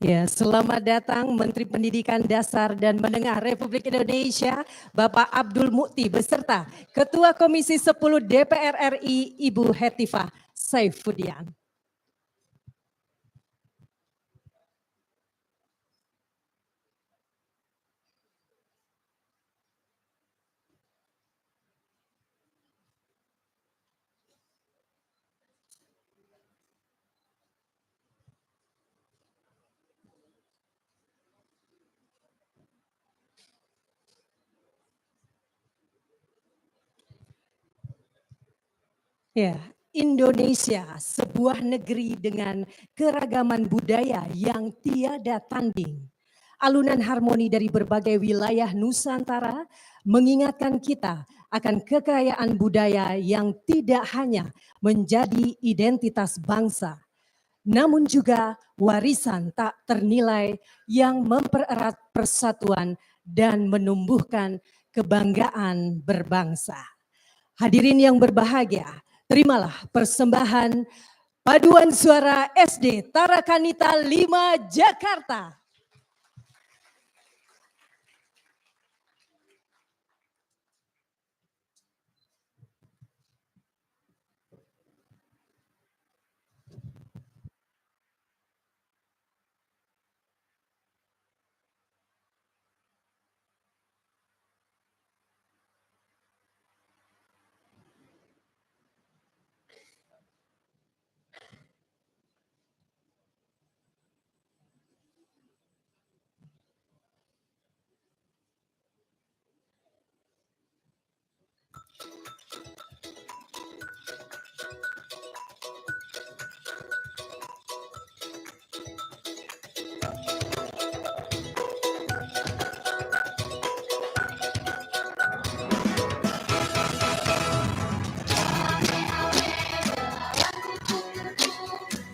Ya, selamat datang Menteri Pendidikan Dasar dan Menengah Republik Indonesia, Bapak Abdul Mukti beserta Ketua Komisi 10 DPR RI, Ibu Hetifah Saifuddin. Ya, Indonesia sebuah negeri dengan keragaman budaya yang tiada tanding. Alunan harmoni dari berbagai wilayah Nusantara mengingatkan kita akan kekayaan budaya yang tidak hanya menjadi identitas bangsa, namun juga warisan tak ternilai yang mempererat persatuan dan menumbuhkan kebanggaan berbangsa. Hadirin yang berbahagia, terimalah persembahan Paduan Suara SD Tarakanita 5 Jakarta.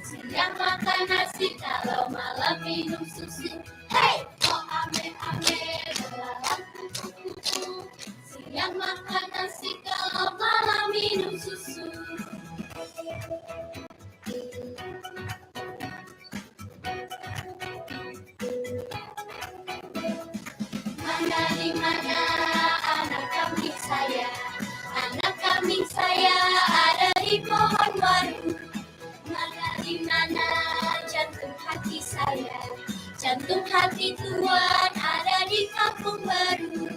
Siang makan nasi kalau malam minum susu. Hey, oh ame ame belalang kuku-kuku. Siang makan nasi kalau malam minum susu. Mana di mana anak kambing saya? Anak kambing saya ada di pohon waru. Mana di mana jantung hati saya? Jantung hati Tuhan ada di kampung baru.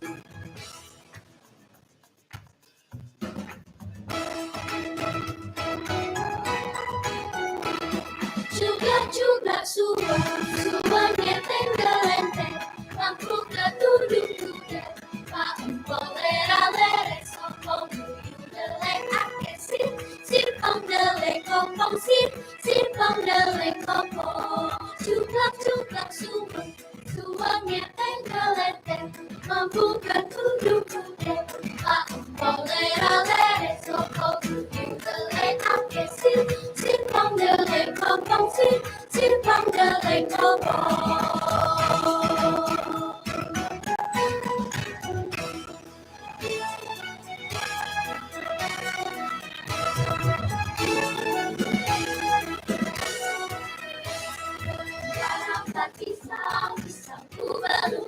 Juga suang ngeteng gelenteng, lampu ketudung kuda, pak empong lera lere sopong duyung deleng ake sirpong deleng kopong sirpong deleng kopong, cuplak suang ngeteng gelenteng, lampu ketudung kuda, pak empong lera lere sopong duyung deleng ake sirpong deleng kopong sirpong deleng kopong. Pisangku belum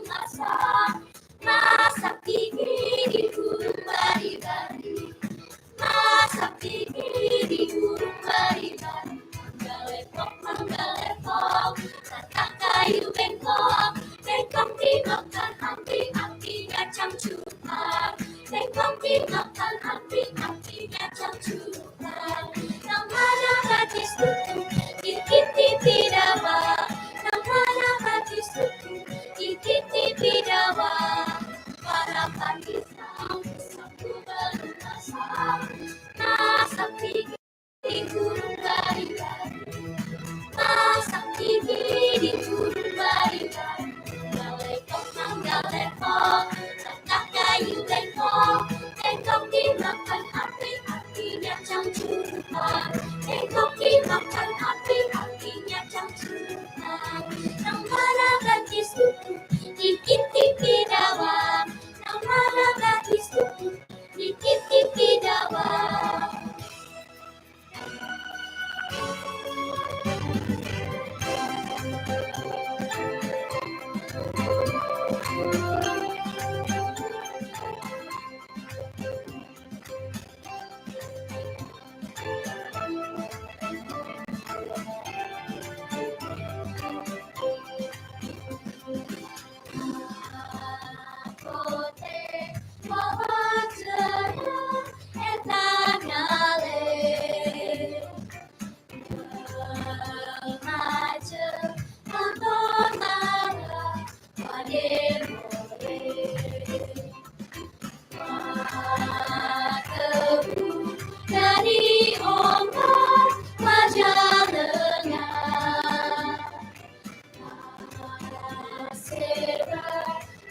masak gigi di burung bari-bari, masak gigi di burung bari-bari, manggalepok, batang kayu bengkok dimakan api-apinya camcuran, bengkok dimakan api-apinya camcuran, yang mana gadis itu dikiti dawa, yang mana gadis itu dikiti dawa,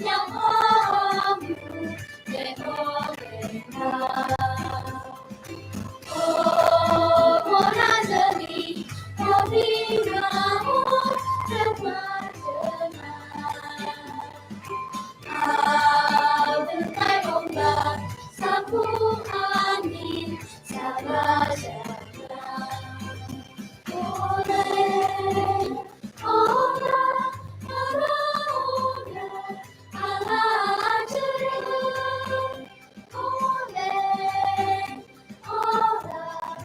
yang kamu beholehkan. Oh, Monazeli, kau binamu termajenah. Bentai ombak, sapu angin, sabar jaga. Oleh, olah, olah, Allah cerah. Oleh, olah,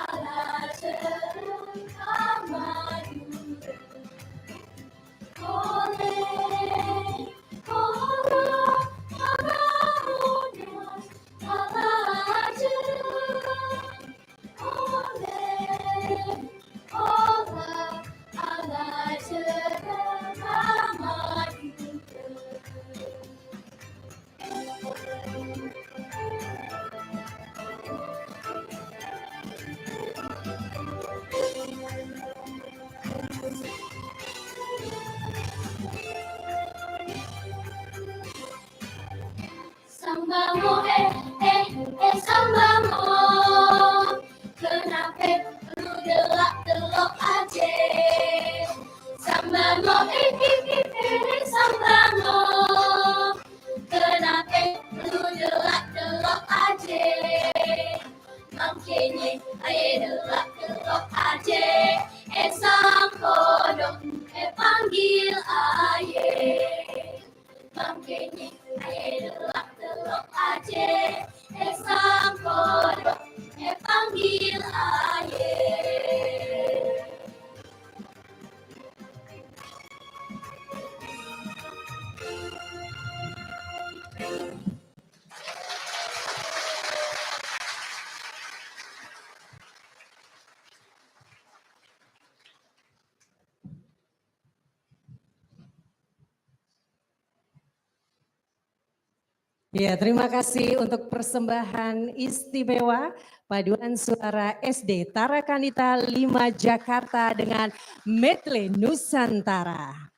Allah cerah, Madura. Oleh, olah, Allah cerah. Oleh, olah, Allah cerah, Madura. Sambamo, sambamo. Kenapa lu delak-delok aja? Sambamo, sambamo. Kenapa lu delak-delok aja? Makanya aye delak-delok aja. Sang kodok, panggil aye. Makanya aye delak-delok aja. Sang kodok, panggil aye. Ya, terima kasih untuk persembahan istimewa paduan suara SD Tarakanita 5 Jakarta dengan Medley Nusantara.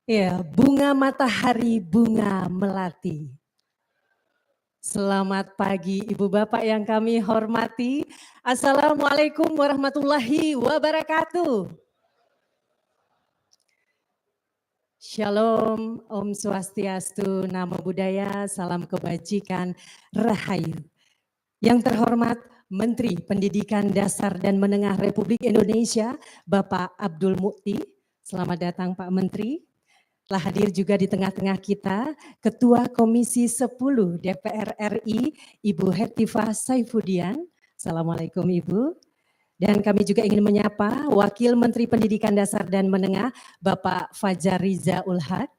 Ya, bunga matahari, bunga melati. Selamat pagi Ibu Bapak yang kami hormati. Assalamualaikum warahmatullahi wabarakatuh. Shalom, Om Swastiastu, Namo Buddhaya, salam kebajikan, Rahayu. Yang terhormat Menteri Pendidikan Dasar dan Menengah Republik Indonesia, Bapak Abdul Mukti. Selamat datang Pak Menteri. Telah hadir juga di tengah-tengah kita Ketua Komisi 10 DPR RI, Ibu Hetifah Saifudian. Assalamualaikum Ibu. Dan kami juga ingin menyapa Wakil Menteri Pendidikan Dasar dan Menengah, Bapak Fajar Riza Ulhad.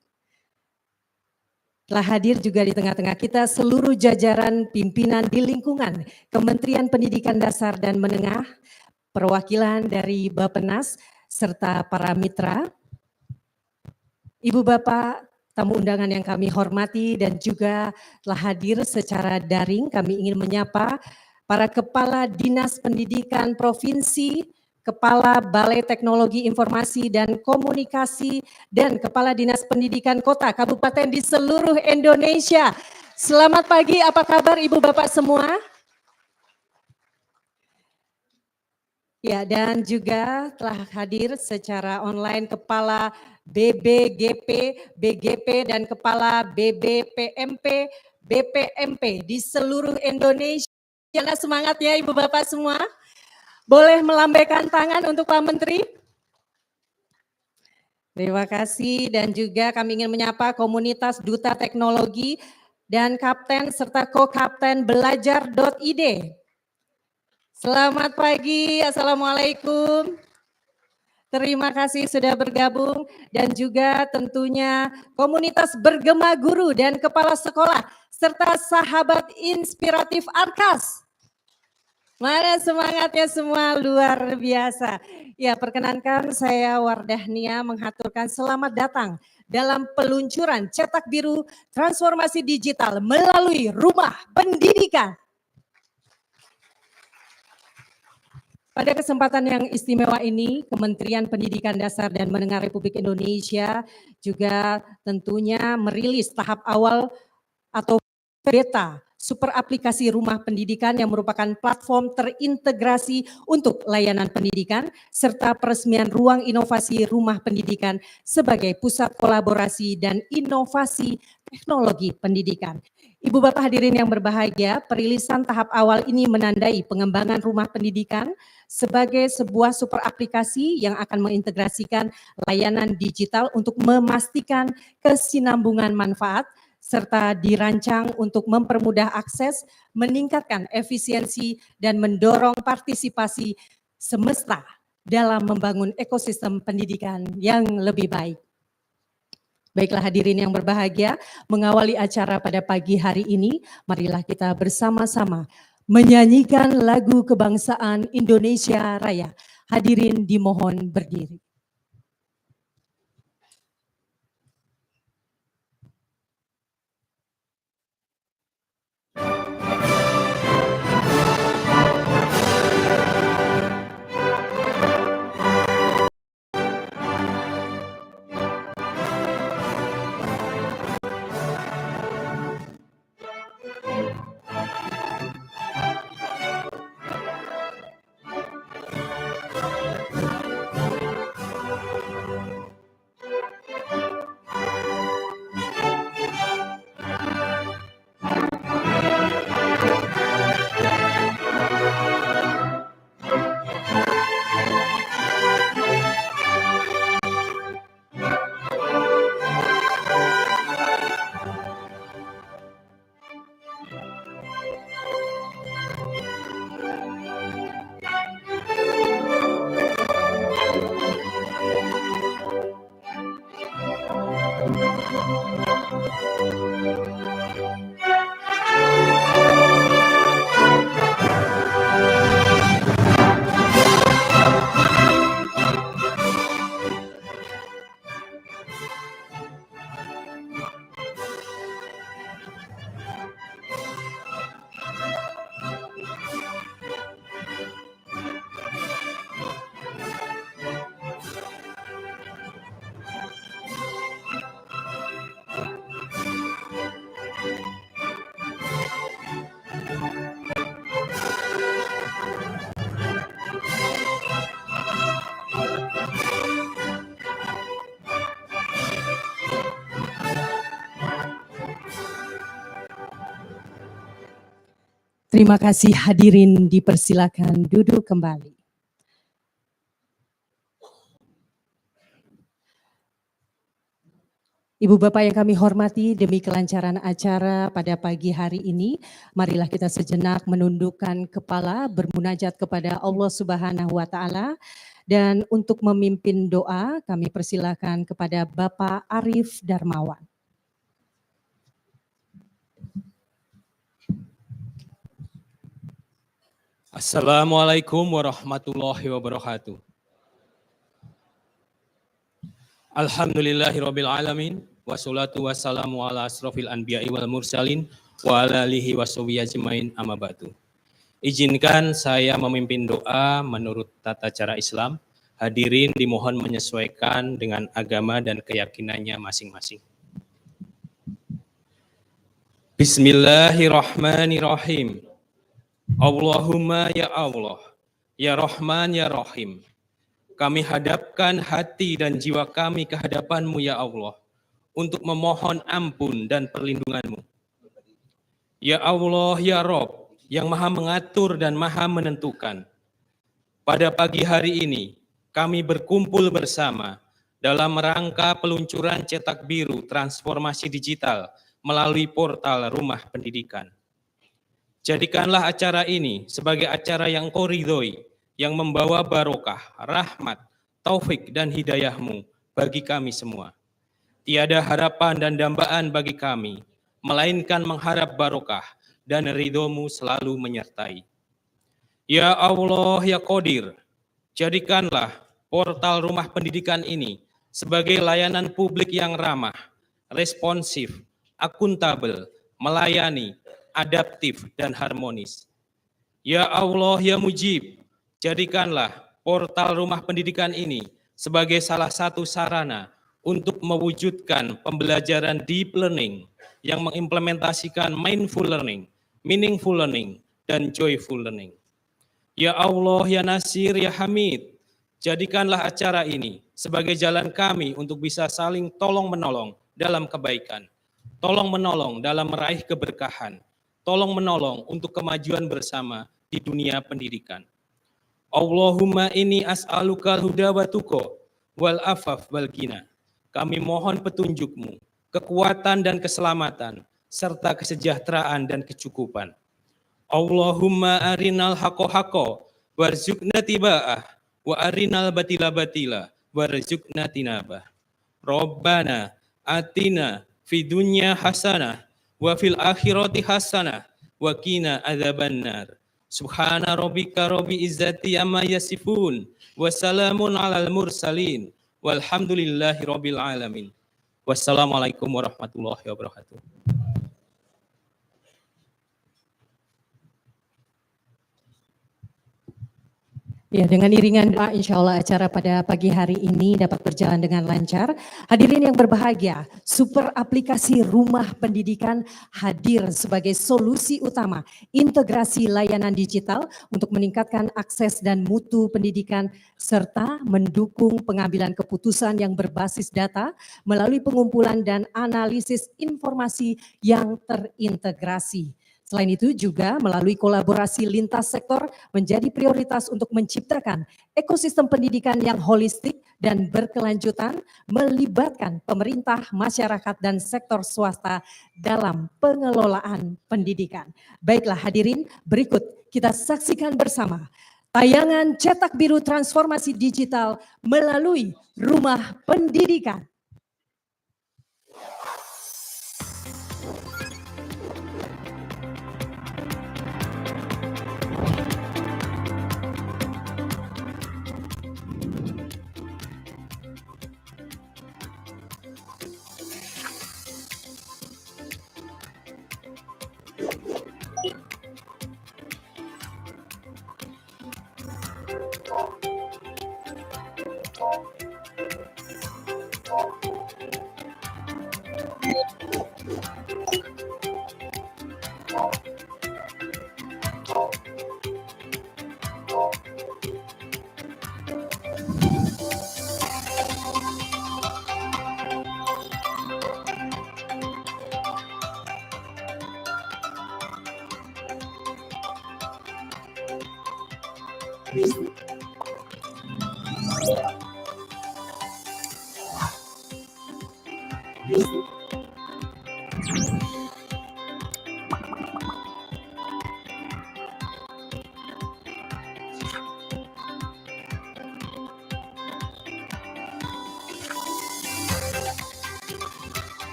Telah hadir juga di tengah-tengah kita seluruh jajaran pimpinan di lingkungan Kementerian Pendidikan Dasar dan Menengah, perwakilan dari Bappenas, serta para mitra. Ibu Bapak, tamu undangan yang kami hormati dan juga telah hadir secara daring, kami ingin menyapa para Kepala Dinas Pendidikan Provinsi, Kepala Balai Teknologi Informasi dan Komunikasi, dan Kepala Dinas Pendidikan Kota Kabupaten di seluruh Indonesia. Selamat pagi, apa kabar Ibu Bapak semua? Ya, dan juga telah hadir secara online Kepala BBGP, BGP, dan Kepala BBPMP, BPMP di seluruh Indonesia. Semangat ya Ibu Bapak semua. Boleh melambaikan tangan untuk Pak Menteri. Terima kasih dan juga kami ingin menyapa komunitas Duta Teknologi dan Kapten serta Co-Kapten Belajar.id. Selamat pagi, Assalamualaikum. Terima kasih sudah bergabung dan juga tentunya komunitas bergema guru dan kepala sekolah serta sahabat inspiratif Arkas. Mana semangatnya semua luar biasa. Ya, perkenankan saya Wardahnia menghaturkan selamat datang dalam peluncuran cetak biru transformasi digital melalui Rumah Pendidikan. Pada kesempatan yang istimewa ini, Kementerian Pendidikan Dasar dan Menengah Republik Indonesia juga tentunya merilis tahap awal atau beta super aplikasi Rumah Pendidikan yang merupakan platform terintegrasi untuk layanan pendidikan serta peresmian ruang inovasi Rumah Pendidikan sebagai pusat kolaborasi dan inovasi teknologi pendidikan. Ibu Bapak hadirin yang berbahagia, perilisan tahap awal ini menandai pengembangan Rumah Pendidikan sebagai sebuah super aplikasi yang akan mengintegrasikan layanan digital untuk memastikan kesinambungan manfaat serta dirancang untuk mempermudah akses, meningkatkan efisiensi, dan mendorong partisipasi semesta dalam membangun ekosistem pendidikan yang lebih baik. Baiklah hadirin yang berbahagia, mengawali acara pada pagi hari ini, marilah kita bersama-sama menyanyikan lagu kebangsaan Indonesia Raya. Hadirin dimohon berdiri. Terima kasih hadirin, dipersilakan duduk kembali. Ibu Bapak yang kami hormati, demi kelancaran acara pada pagi hari ini, marilah kita sejenak menundukkan kepala, bermunajat kepada Allah Subhanahu wa Ta'ala. Dan untuk memimpin doa, kami persilakan kepada Bapak Arif Darmawan. Assalamualaikum warahmatullahi wabarakatuh. Alhamdulillahirabbil alamin wassalatu wassalamu ala asrofil anbiya'i wal mursalin wa ala alihi washabihi ajmain amma ba'du. Izinkan saya memimpin doa menurut tata cara Islam. Hadirin dimohon menyesuaikan dengan agama dan keyakinannya masing-masing. Bismillahirrahmanirrahim. Allahumma ya Allah, ya Rahman ya Rahim. Kami hadapkan hati dan jiwa kami ke hadapan-Mu ya Allah, untuk memohon ampun dan perlindungan-Mu. Ya Allah ya Rabb, yang maha mengatur dan maha menentukan. Pada pagi hari ini, kami berkumpul bersama dalam rangka peluncuran cetak biru transformasi digital melalui portal Rumah Pendidikan. Jadikanlah acara ini sebagai acara yang Kau ridhoi, yang membawa barokah, rahmat, taufik dan hidayah-Mu bagi kami semua. Tiada harapan dan dambaan bagi kami, melainkan mengharap barokah dan ridho-Mu selalu menyertai. Ya Allah, ya Qadir, jadikanlah portal rumah pendidikan ini sebagai layanan publik yang ramah, responsif, akuntabel, melayani, adaptif, dan harmonis. Ya Allah, ya Mujib, jadikanlah portal rumah pendidikan ini sebagai salah satu sarana untuk mewujudkan pembelajaran deep learning yang mengimplementasikan mindful learning, meaningful learning, dan joyful learning. Ya Allah, ya Nasir, ya Hamid, jadikanlah acara ini sebagai jalan kami untuk bisa saling tolong-menolong dalam kebaikan, tolong-menolong dalam meraih keberkahan, tolong-menolong untuk kemajuan bersama di dunia pendidikan. Allahumma inni as'alukal huda wa tuqa wal afaf wal ghina. Kami mohon petunjuk-Mu, kekuatan dan keselamatan, serta kesejahteraan dan kecukupan. Allahumma arinal haqqa haqqa warzuqna tiba'ah wa arinal batila batila warzuqna tinabah. Rabbana atina fid dunya hasanah wa fil akhirati hasanah wa qina adzabannar. Subhana rabbika rabbil izzati amma yasifun wa salamun alal mursalin walhamdulillahi rabbil alamin. Wassalamualaikum warahmatullahi wabarakatuh. Ya, dengan iringan doa insya Allah acara pada pagi hari ini dapat berjalan dengan lancar. Hadirin yang berbahagia, super aplikasi Rumah Pendidikan hadir sebagai solusi utama integrasi layanan digital untuk meningkatkan akses dan mutu pendidikan serta mendukung pengambilan keputusan yang berbasis data melalui pengumpulan dan analisis informasi yang terintegrasi. Selain itu juga melalui kolaborasi lintas sektor menjadi prioritas untuk menciptakan ekosistem pendidikan yang holistik dan berkelanjutan melibatkan pemerintah, masyarakat, dan sektor swasta dalam pengelolaan pendidikan. Baiklah hadirin, berikut kita saksikan bersama tayangan Cetak Biru Transformasi Digital melalui Rumah Pendidikan.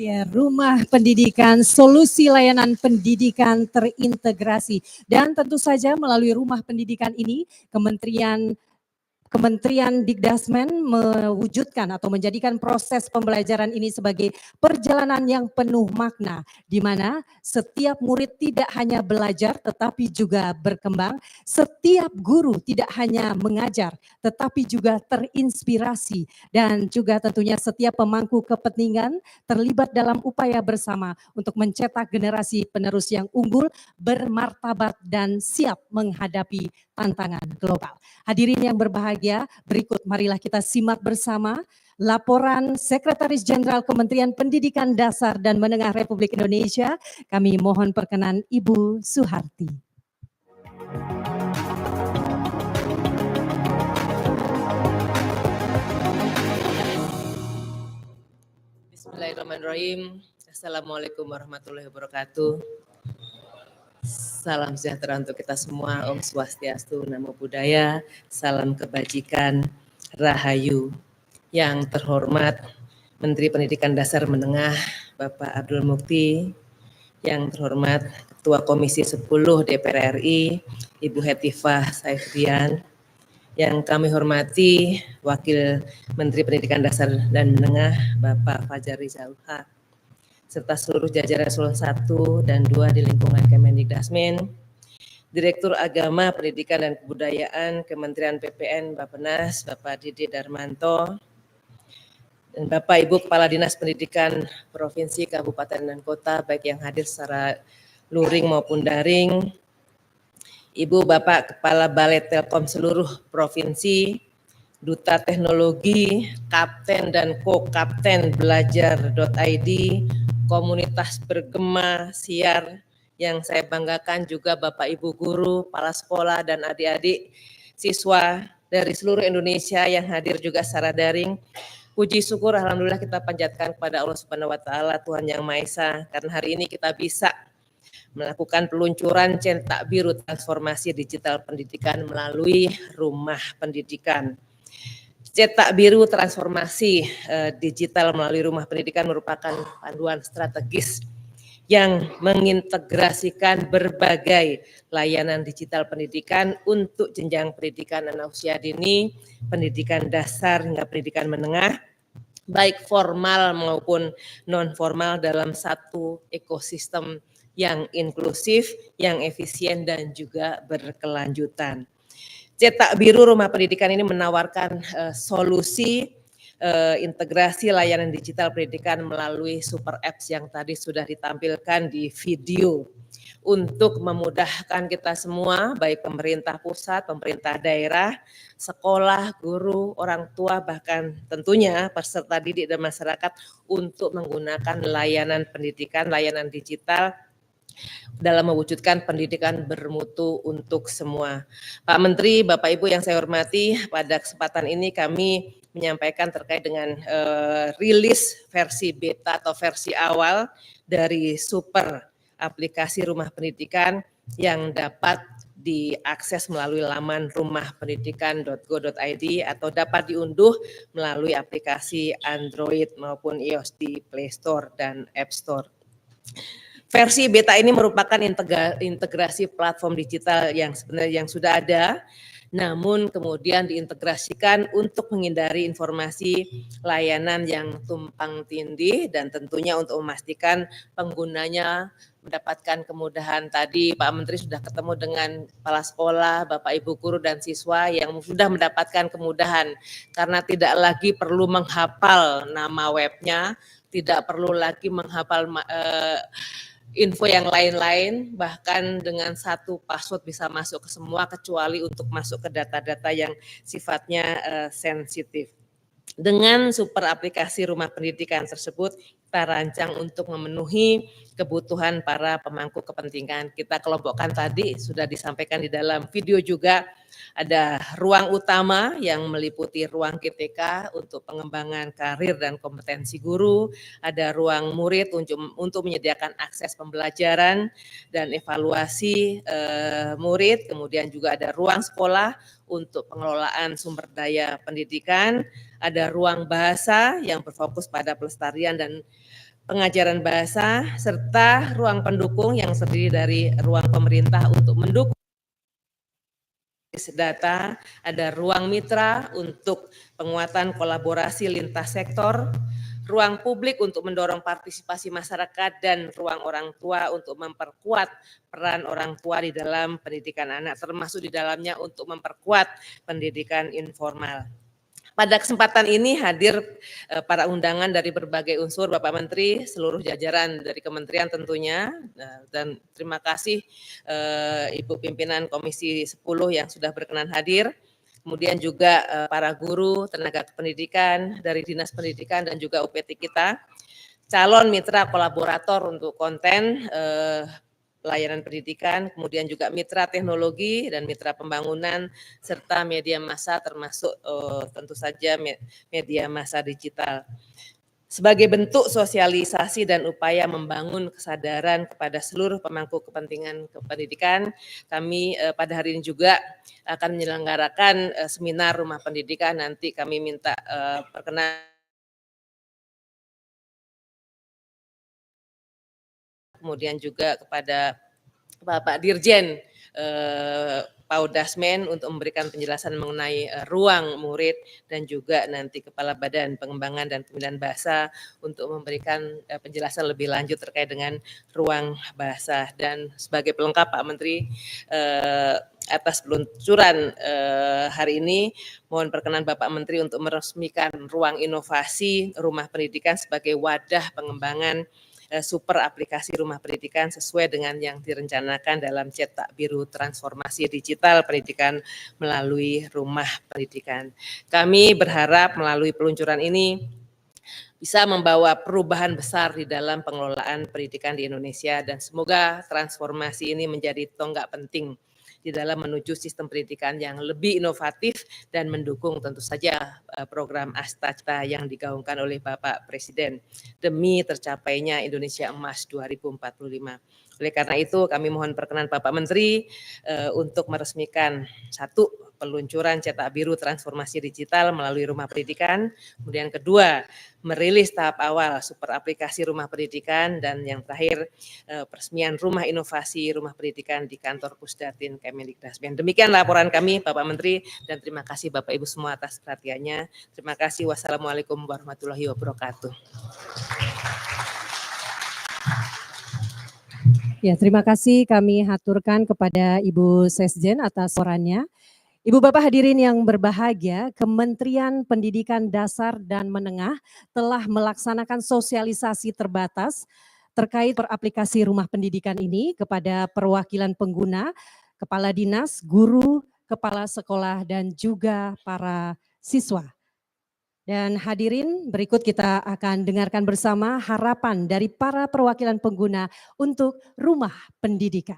Ya, Rumah Pendidikan, solusi layanan pendidikan terintegrasi. Dan tentu saja melalui Rumah Pendidikan ini, Kementerian Dikdasmen mewujudkan atau menjadikan proses pembelajaran ini sebagai perjalanan yang penuh makna, di mana setiap murid tidak hanya belajar tetapi juga berkembang, setiap guru tidak hanya mengajar tetapi juga terinspirasi, dan juga tentunya setiap pemangku kepentingan terlibat dalam upaya bersama untuk mencetak generasi penerus yang unggul, bermartabat, dan siap menghadapi tantangan global. Hadirin yang berbahagia, berikut marilah kita simak bersama laporan Sekretaris Jenderal Kementerian Pendidikan Dasar dan Menengah Republik Indonesia. Kami mohon perkenan Ibu Suharti. Bismillahirrahmanirrahim. Assalamualaikum warahmatullahi wabarakatuh. Salam sejahtera untuk kita semua. Om Swastiastu, Namo Buddhaya, salam kebajikan, Rahayu. Yang terhormat Menteri Pendidikan Dasar Menengah Bapak Abdul Mukti, yang terhormat Ketua Komisi 10 DPR RI Ibu Hetifah Saifuddin, yang kami hormati Wakil Menteri Pendidikan Dasar dan Menengah Bapak Fajar Rizalha, serta seluruh jajaran eselon 1 dan 2 di lingkungan Kemendikdasmin, Direktur Agama, Pendidikan dan Kebudayaan Kementerian PPN Bappenas Bapak Didi Darmanto, dan Bapak Ibu Kepala Dinas Pendidikan Provinsi, Kabupaten dan Kota, baik yang hadir secara luring maupun daring, Ibu Bapak Kepala Balai Telkom seluruh provinsi, Duta Teknologi, Kapten dan Co-Kapten Belajar.id, komunitas bergema siar yang saya banggakan juga Bapak Ibu guru, kepala sekolah dan adik-adik siswa dari seluruh Indonesia yang hadir juga secara daring. Puji syukur alhamdulillah kita panjatkan kepada Allah Subhanahu wa taala, Tuhan Yang Maha Esa, karena hari ini kita bisa melakukan peluncuran Cetak Biru transformasi digital pendidikan melalui Rumah Pendidikan. Cetak Biru transformasi digital melalui Rumah Pendidikan merupakan panduan strategis yang mengintegrasikan berbagai layanan digital pendidikan untuk jenjang pendidikan anak usia dini, pendidikan dasar hingga pendidikan menengah, baik formal maupun non formal dalam satu ekosistem yang inklusif, yang efisien dan juga berkelanjutan. Cetak Biru Rumah Pendidikan ini menawarkan solusi integrasi layanan digital pendidikan melalui super apps yang tadi sudah ditampilkan di video untuk memudahkan kita semua, baik pemerintah pusat, pemerintah daerah, sekolah, guru, orang tua, bahkan tentunya peserta didik dan masyarakat untuk menggunakan layanan pendidikan, layanan digital dalam mewujudkan pendidikan bermutu untuk semua. Pak Menteri, Bapak Ibu yang saya hormati, pada kesempatan ini kami menyampaikan terkait dengan rilis versi beta atau versi awal dari super aplikasi Rumah Pendidikan yang dapat diakses melalui laman rumahpendidikan.go.id atau dapat diunduh melalui aplikasi Android maupun iOS di Play Store dan App Store. Versi beta ini merupakan integrasi platform digital yang sebenarnya yang sudah ada, namun kemudian diintegrasikan untuk menghindari informasi layanan yang tumpang tindih dan tentunya untuk memastikan penggunanya mendapatkan kemudahan. Tadi Pak Menteri sudah ketemu dengan kepala sekolah, Bapak Ibu guru dan siswa yang sudah mendapatkan kemudahan karena tidak lagi perlu menghafal nama webnya, tidak perlu lagi menghafal info yang lain-lain, bahkan dengan satu password bisa masuk ke semua kecuali untuk masuk ke data-data yang sifatnya sensitif. Dengan super aplikasi Rumah Pendidikan tersebut, kita rancang untuk memenuhi kebutuhan para pemangku kepentingan. Kita kelompokkan tadi, sudah disampaikan di dalam video juga, ada ruang utama yang meliputi ruang GTK untuk pengembangan karir dan kompetensi guru, ada ruang murid untuk menyediakan akses pembelajaran dan evaluasi murid, kemudian juga ada ruang sekolah untuk pengelolaan sumber daya pendidikan, ada ruang bahasa yang berfokus pada pelestarian dan pengajaran bahasa, serta ruang pendukung yang terdiri dari ruang pemerintah untuk mendukung data, ada ruang mitra untuk penguatan kolaborasi lintas sektor, ruang publik untuk mendorong partisipasi masyarakat, dan ruang orang tua untuk memperkuat peran orang tua di dalam pendidikan anak, termasuk di dalamnya untuk memperkuat pendidikan informal. Pada kesempatan ini hadir para undangan dari berbagai unsur, Bapak Menteri, seluruh jajaran dari kementerian tentunya, dan terima kasih Ibu Pimpinan Komisi 10 yang sudah berkenan hadir. kemudian juga para guru, tenaga kependidikan dari Dinas Pendidikan dan juga UPT kita, calon mitra kolaborator untuk konten pelayanan pendidikan, kemudian juga mitra teknologi dan mitra pembangunan, serta media massa termasuk tentu saja media massa digital. Sebagai bentuk sosialisasi dan upaya membangun kesadaran kepada seluruh pemangku kepentingan pendidikan, kami pada hari ini juga akan menyelenggarakan seminar rumah pendidikan. Nanti kami minta perkenan kemudian juga kepada Bapak Dirjen Paudasmen untuk memberikan penjelasan mengenai ruang murid dan juga nanti Kepala Badan Pengembangan dan Pemilihan Bahasa untuk memberikan penjelasan lebih lanjut terkait dengan ruang bahasa. Dan sebagai pelengkap Pak Menteri, atas peluncuran hari ini, mohon perkenan Bapak Menteri untuk meresmikan ruang inovasi rumah pendidikan sebagai wadah pengembangan super aplikasi rumah pendidikan sesuai dengan yang direncanakan dalam cetak biru transformasi digital pendidikan melalui rumah pendidikan. Kami berharap melalui peluncuran ini bisa membawa perubahan besar di dalam pengelolaan pendidikan di Indonesia dan semoga transformasi ini menjadi tonggak penting di dalam menuju sistem pendidikan yang lebih inovatif dan mendukung tentu saja program Asta-Cita yang digaungkan oleh Bapak Presiden demi tercapainya Indonesia Emas 2045. Oleh karena itu kami mohon perkenan Bapak Menteri untuk meresmikan satu, peluncuran cetak biru transformasi digital melalui rumah pendidikan, kemudian kedua, merilis tahap awal super aplikasi rumah pendidikan, dan yang terakhir peresmian rumah inovasi rumah pendidikan di kantor Pusdatin Kemendikbudristek. Demikian laporan kami Bapak Menteri dan terima kasih Bapak Ibu semua atas perhatiannya. Terima kasih. Wassalamualaikum warahmatullahi wabarakatuh. Ya, terima kasih kami haturkan kepada Ibu Sesjen atas laporannya. Ibu Bapak hadirin yang berbahagia, Kementerian Pendidikan Dasar dan Menengah telah melaksanakan sosialisasi terbatas terkait peraplikasi rumah pendidikan ini kepada perwakilan pengguna, kepala dinas, guru, kepala sekolah, dan juga para siswa. Dan hadirin, berikut kita akan dengarkan bersama harapan dari para perwakilan pengguna untuk rumah pendidikan.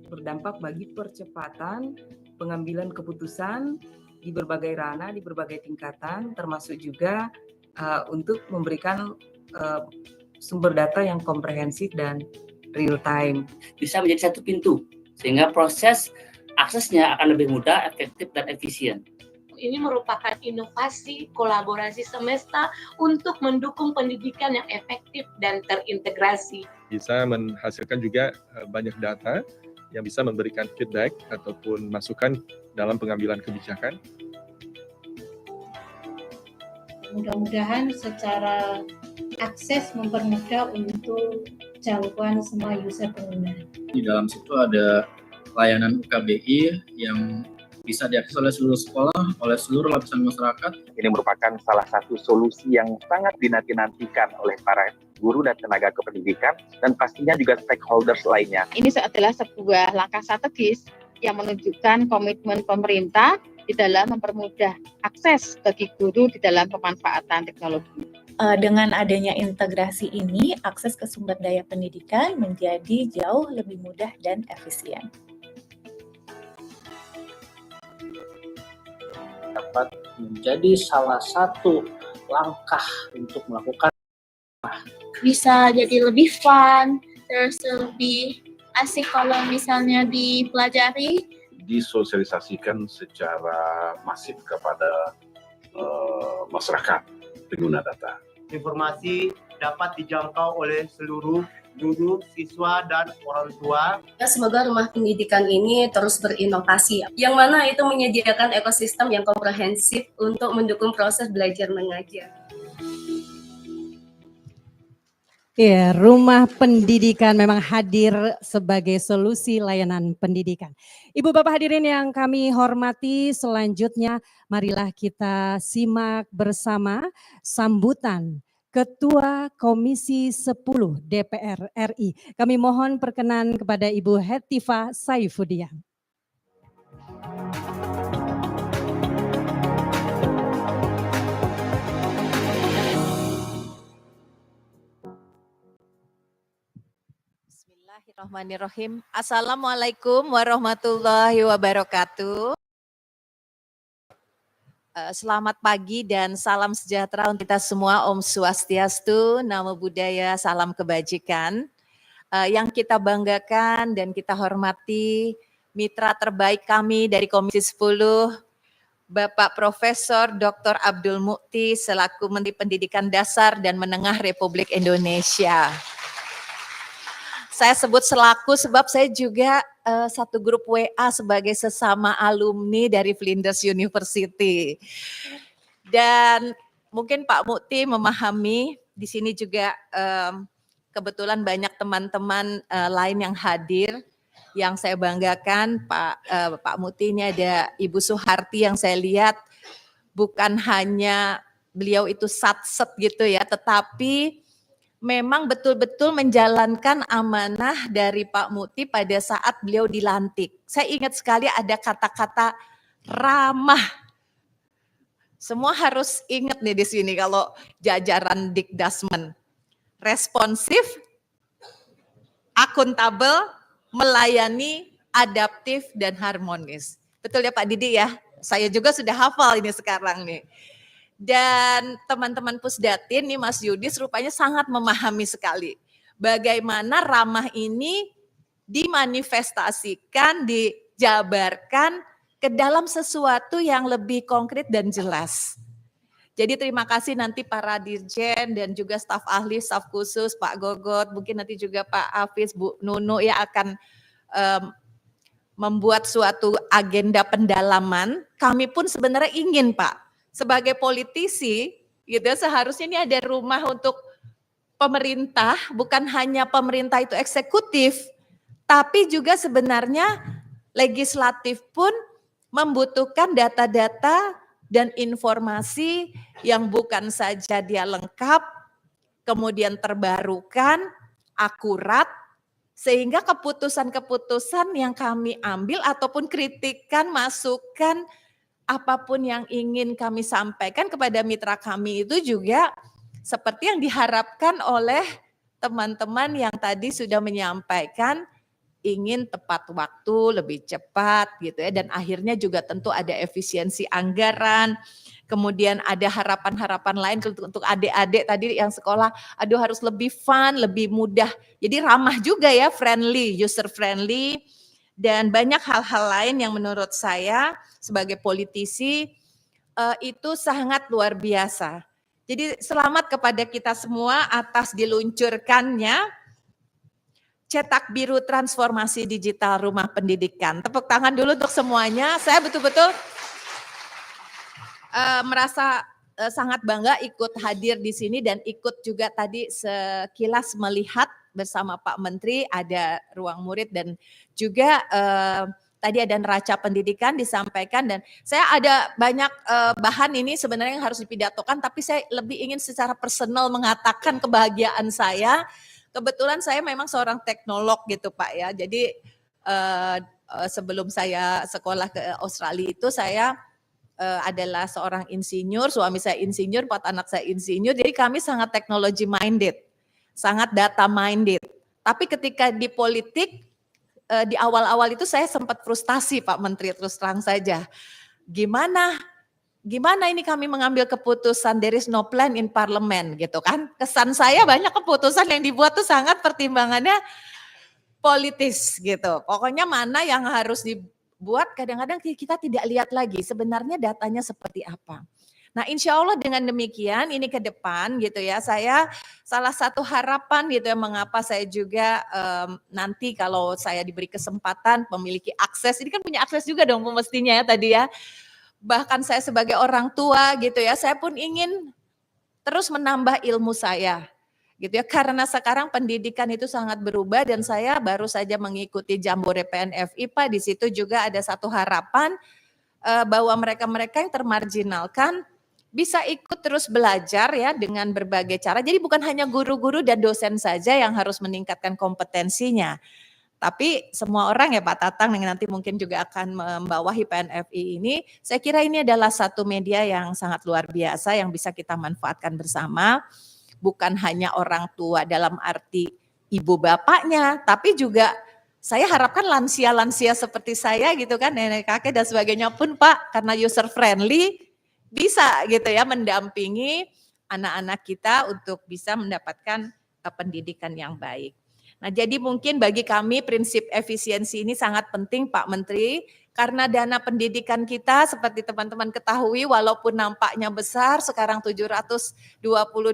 Berdampak bagi percepatan pengambilan keputusan di berbagai ranah, di berbagai tingkatan, termasuk juga untuk memberikan sumber data yang komprehensif dan real time. Bisa menjadi satu pintu, sehingga proses aksesnya akan lebih mudah, efektif, dan efisien. Ini merupakan inovasi kolaborasi semesta untuk mendukung pendidikan yang efektif dan terintegrasi. Bisa menghasilkan juga banyak data yang bisa memberikan feedback ataupun masukan dalam pengambilan kebijakan. Mudah-mudahan secara akses mempermudah untuk jangkauan semua user pengguna. Di dalam situ ada layanan UKBI yang bisa diakses oleh seluruh sekolah, oleh seluruh lapisan masyarakat. Ini merupakan salah satu solusi yang sangat dinanti-nantikan oleh para guru dan tenaga kependidikan dan pastinya juga stakeholders lainnya. Ini adalah sebuah langkah strategis yang menunjukkan komitmen pemerintah di dalam mempermudah akses bagi guru di dalam pemanfaatan teknologi. Dengan adanya integrasi ini, akses ke sumber daya pendidikan menjadi jauh lebih mudah dan efisien. Dapat menjadi salah satu langkah untuk melakukan bisa jadi lebih fun, terus lebih asik kalau misalnya dipelajari. Disosialisasikan secara masif kepada masyarakat pengguna data. Informasi dapat dijangkau oleh seluruh guru, siswa, dan orang tua. Semoga rumah pendidikan ini terus berinovasi, yang mana itu menyediakan ekosistem yang komprehensif untuk mendukung proses belajar mengajar. Ya, rumah pendidikan memang hadir sebagai solusi layanan pendidikan. Ibu Bapak hadirin yang kami hormati, selanjutnya marilah kita simak bersama sambutan Ketua Komisi 10 DPR RI. Kami mohon perkenan kepada Ibu Hetifah Saifuddin. Bismillahirrahmanirrahim. Assalamualaikum warahmatullahi wabarakatuh. Selamat pagi dan salam sejahtera untuk kita semua. Om Swastiastu, Namo Buddhaya, salam kebajikan. Yang kita banggakan dan kita hormati mitra terbaik kami dari Komisi 10, Bapak Profesor Dr. Abdul Mukti selaku Menteri Pendidikan Dasar dan Menengah Republik Indonesia. Saya sebut selaku sebab saya juga satu grup WA sebagai sesama alumni dari Flinders University. Dan mungkin Pak Mukti memahami, di sini juga kebetulan banyak teman-teman lain yang hadir. Yang saya banggakan Pak Mukti, ini ada Ibu Suharti yang saya lihat bukan hanya beliau itu satset gitu ya, tetapi memang betul-betul menjalankan amanah dari Pak Mukti pada saat beliau dilantik. Saya ingat sekali ada kata-kata ramah. Semua harus ingat nih di sini kalau jajaran Dikdasmen. Responsif, akuntabel, melayani, adaptif, dan harmonis. Betul ya Pak Didi ya? Saya juga sudah hafal ini sekarang nih. Dan teman-teman Pusdatin nih Mas Yudis rupanya sangat memahami sekali bagaimana ramah ini dimanifestasikan, dijabarkan ke dalam sesuatu yang lebih konkret dan jelas. Jadi terima kasih nanti para dirjen dan juga staf ahli, staf khusus, Pak Gogot, mungkin nanti juga Pak Hafiz, Bu Nunu ya akan membuat suatu agenda pendalaman. Kami pun sebenarnya ingin Pak, sebagai politisi, gitu seharusnya ini ada rumah untuk pemerintah, bukan hanya pemerintah itu eksekutif, tapi juga sebenarnya legislatif pun membutuhkan data-data dan informasi yang bukan saja dia lengkap, kemudian terbarukan, akurat, sehingga keputusan-keputusan yang kami ambil ataupun kritikan, masukan, apapun yang ingin kami sampaikan kepada mitra kami itu juga seperti yang diharapkan oleh teman-teman yang tadi sudah menyampaikan ingin tepat waktu, lebih cepat gitu ya, dan akhirnya juga tentu ada efisiensi anggaran, kemudian ada harapan-harapan lain untuk adik-adik tadi yang sekolah, aduh harus lebih fun, lebih mudah, jadi ramah juga ya, friendly, user friendly, dan banyak hal-hal lain yang menurut saya sebagai politisi itu sangat luar biasa. Jadi selamat kepada kita semua atas diluncurkannya Cetak Biru Transformasi Digital Rumah Pendidikan. Tepuk tangan dulu untuk semuanya. Saya betul-betul merasa sangat bangga ikut hadir di sini dan ikut juga tadi sekilas melihat bersama Pak Menteri, ada ruang murid dan juga tadi ada neraca pendidikan disampaikan, dan saya ada banyak bahan ini sebenarnya yang harus dipidatokan, tapi saya lebih ingin secara personal mengatakan kebahagiaan saya. Kebetulan saya memang seorang teknolog gitu Pak ya, jadi sebelum saya sekolah ke Australia itu saya adalah seorang insinyur, suami saya insinyur, 4 anak saya insinyur, jadi kami sangat technology minded, sangat data minded. Tapi ketika di politik, di awal-awal itu saya sempat frustasi Pak Menteri, terus terang saja. Gimana ini kami mengambil keputusan, there is no plan in parliament gitu kan. Kesan saya banyak keputusan yang dibuat tuh sangat pertimbangannya politis gitu. Pokoknya mana yang harus dibuat kadang-kadang kita tidak lihat lagi sebenarnya datanya seperti apa. Nah insya Allah dengan demikian ini ke depan gitu ya, saya salah satu harapan gitu ya mengapa saya juga nanti kalau saya diberi kesempatan memiliki akses, ini kan punya akses juga dong mestinya ya tadi ya. Bahkan saya sebagai orang tua gitu ya, saya pun ingin terus menambah ilmu saya gitu ya, karena sekarang pendidikan itu sangat berubah dan saya baru saja mengikuti Jambore PNFI Pak, di situ juga ada satu harapan bahwa mereka-mereka yang termarginalkan bisa ikut terus belajar ya dengan berbagai cara. Jadi bukan hanya guru-guru dan dosen saja yang harus meningkatkan kompetensinya. Tapi semua orang ya Pak Tatang yang nanti mungkin juga akan membawahi PNFI ini, saya kira ini adalah satu media yang sangat luar biasa yang bisa kita manfaatkan bersama. Bukan hanya orang tua dalam arti ibu bapaknya, tapi juga saya harapkan lansia-lansia seperti saya gitu kan, nenek kakek dan sebagainya pun Pak, karena user friendly bisa gitu ya mendampingi anak-anak kita untuk bisa mendapatkan pendidikan yang baik. Nah, jadi mungkin bagi kami prinsip efisiensi ini sangat penting Pak Menteri, karena dana pendidikan kita seperti teman-teman ketahui walaupun nampaknya besar sekarang 722